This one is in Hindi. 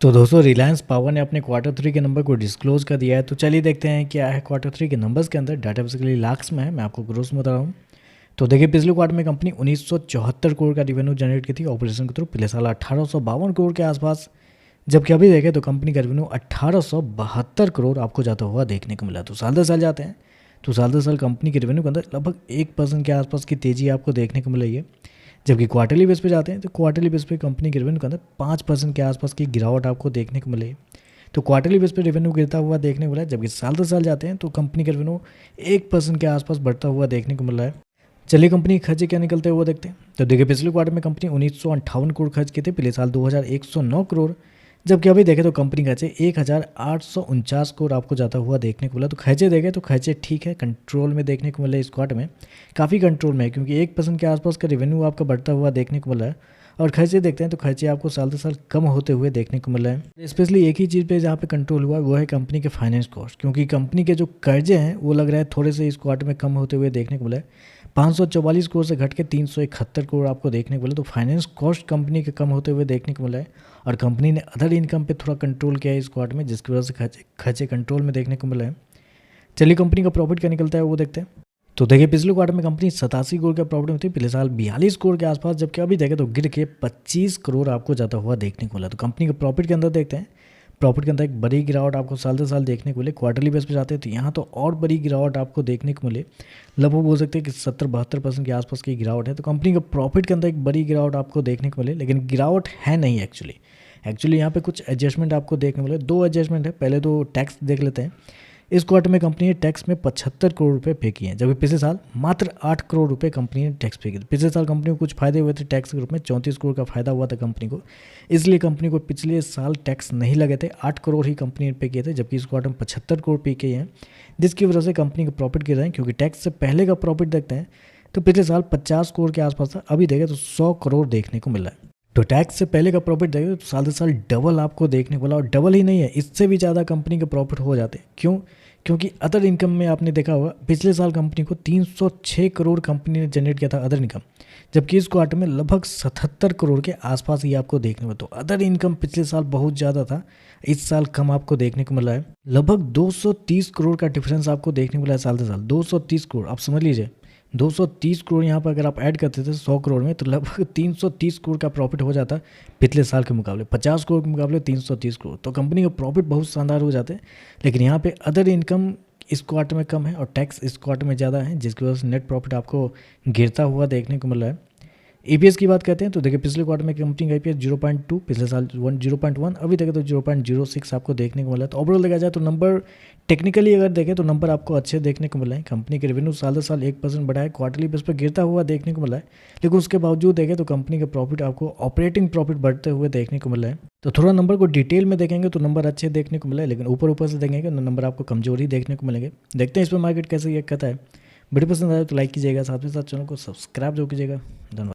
तो दोस्तों रिलायंस पावर ने अपने क्वार्टर 3 के नंबर को डिस्क्लोज कर दिया है। तो चलिए देखते हैं क्या है क्वार्टर 3 के नंबर्स के अंदर। डाटा बेसिकली लाख्स में है, मैं आपको ग्रोस में बता रहा हूँ। तो देखिए पिछले क्वार्टर में कंपनी 1974 करोड़ का रेवेन्यू जनरेट की थी ऑपरेशन के थ्रू। पिछले साल 1852 करोड़ के आसपास, जबकि अभी देखें तो कंपनी का रेवेन्यू 1872 करोड़ आपको जाता हुआ देखने को मिला। तो साल दर साल जाते हैं तो साल दर साल कंपनी के रेवेन्यू के अंदर लगभग 1% के आसपास की तेज़ी आपको देखने को मिल रही है। जबकि क्वार्टरली बेस पे जाते हैं तो क्वार्टरली बेस पे कंपनी के रेवेन्यू के अंदर 5% के आसपास की गिरावट आपको देखने को मिली। तो क्वार्टरली बेस पे रेवेन्यू गिरता हुआ देखने को मिला है। जबकि साल दर साल जाते हैं तो कंपनी का रेवेन्यू 1% के आसपास बढ़ता हुआ देखने को मिल रहा है। चलिए कंपनी के खर्चे क्या निकलते हुए देखते हैं। तो देखिए पिछले क्वार्टर में कंपनी 1958 करोड़ खर्च किए थे, पिछले साल 2109 करोड़। जबकि अभी देखें तो कंपनी खर्चे 1849 करोड़ आपको जाता हुआ देखने को मिला। तो खर्चे देखें तो खर्चे ठीक है, कंट्रोल में देखने को मिला है। इस क्वार्टर में काफ़ी कंट्रोल में है, क्योंकि 1% के आसपास का रेवेन्यू आपका बढ़ता हुआ देखने को मिला है। और खर्चे देखते हैं तो खर्चे आपको साल दर साल कम होते हुए देखने को मिल रहे हैं। स्पेशली एक ही चीज़ पे जहाँ पे कंट्रोल हुआ वो है कंपनी के फाइनेंस कॉस्ट, क्योंकि कंपनी के जो कर्जे हैं वो लग रहा है थोड़े से इस क्वार्टर में कम होते हुए देखने को मिला है। 544 करोड़ से घट के 371 करोड़ आपको देखने को मिला। तो फाइनेंस कॉस्ट कंपनी के कम होते हुए देखने को मिला है। और कंपनी ने अदर इनकम पे थोड़ा कंट्रोल किया है इस क्वार्टर में, जिसकी वजह से खर्चे कंट्रोल में देखने को मिला है। चलिए कंपनी का प्रॉफिट क्या निकलता है वो देखते हैं। तो देखिए पिछले क्वार्टर में कंपनी 87 करोड़ का प्रॉफिट में थी, पिछले साल 42 करोड़ के आसपास। जबकि अभी देखें तो गिर के 25 करोड़ आपको जाता हुआ देखने को मिला। तो कंपनी के प्रॉफिट के अंदर देखते हैं, प्रॉफिट के अंदर एक बड़ी गिरावट आपको साल दर साल देखने को मिले। क्वार्टरली बेस पे जाते हैं तो यहाँ तो और बड़ी गिरावट आपको देखने को मिले, लगभग बोल सकते हैं कि 70-72% के आसपास की गिरावट है। तो कंपनी का प्रॉफिट के अंदर एक बड़ी गिरावट आपको देखने को मिले, लेकिन गिरावट है नहीं एक्चुअली यहाँ पे कुछ एडजस्टमेंट आपको देखने को मिले। 2 एडजस्टमेंट है। पहले तो टैक्स देख लेते हैं। इस क्वार्टर में कंपनी ने टैक्स में 75 करोड़ रुपए पे किए हैं, जबकि पिछले साल मात्र 8 करोड़ रुपए कंपनी ने टैक्स पे किए थे। पिछले साल कंपनी को कुछ फायदे हुए थे टैक्स के रूप में, 34 करोड़ का फायदा हुआ था कंपनी को, इसलिए कंपनी को पिछले साल टैक्स नहीं लगे थे। 8 करोड़ ही कंपनी ने पे किए थे, जबकि इस क्वार्टर में 75 करोड़ पे किए हैं, जिसकी वजह से कंपनी के प्रॉफिट गिर रहे हैं। क्योंकि टैक्स से पहले का प्रॉफिट देखते हैं तो पिछले साल 50 करोड़ के आसपास था, अभी देखें तो 100 करोड़ देखने को मिला है। तो टैक्स से पहले का प्रॉफिट देखें तो साल दर साल डबल आपको देखने को मिला। और डबल ही नहीं है, इससे भी ज़्यादा कंपनी के प्रॉफिट हो जाते। क्यों? क्योंकि अदर इनकम में आपने देखा होगा पिछले साल कंपनी को 306 करोड़ कंपनी ने जनरेट किया था अदर इनकम, जबकि इस क्वार्टर में लगभग 77 करोड़ के आसपास ही आपको देखने में। तो अदर इनकम पिछले साल बहुत ज़्यादा था, इस साल कम आपको देखने को मिला है। लगभग 230 करोड़ का डिफरेंस आपको देखने को मिला है साल दर साल। 230 करोड़, आप समझ लीजिए 230 करोड़ यहाँ पर अगर आप ऐड करते थे 100 करोड़ में तो लगभग 330 करोड़ का प्रॉफिट हो जाता पिछले साल के मुकाबले। 50 करोड़ के मुकाबले 330 करोड़, तो कंपनी का प्रॉफिट बहुत शानदार हो जाते हैं। लेकिन यहाँ पे अदर इनकम इस क्वार्टर में कम है और टैक्स इस क्वार्टर में ज़्यादा है, जिसकी वजह से नेट प्रॉफिट आपको गिरता हुआ देखने को मिल रहा है। ईपीएस की बात करते हैं तो देखिए पिछले क्वार्टर में कंपनी का ईपीएस 0.2, पिछले साल 0.1, अभी देखें तो 0.06 आपको देखने को मिला है। तो ओवरऑल देखा जाए तो नंबर टेक्निकली अगर देखें तो नंबर आपको अच्छे देखने को मिला है। कंपनी के रेवेन्यू साल दर साल 1% बढ़ा है, क्वार्टरली बेस पर गिरता हुआ देखने को मिला है, लेकिन उसके बावजूद देखें तो कंपनी का प्रॉफिट आपको ऑपरेटिंग प्रॉफिट बढ़ते हुए देखने को मिला है। तो थोड़ा नंबर को डिटेल में देखेंगे तो नंबर अच्छे देखने को मिला है, लेकिन ऊपर से देखेंगे तो नंबर आपको कमजोरी देखने को मिलेंगे। देखते हैं इस पर मार्केट कैसे रिएक्ट करता है। वीडियो पसंद आए तो लाइक कीजिएगा, साथ ही साथ चैनल को सब्सक्राइब जरूर कीजिएगा। धन्यवाद।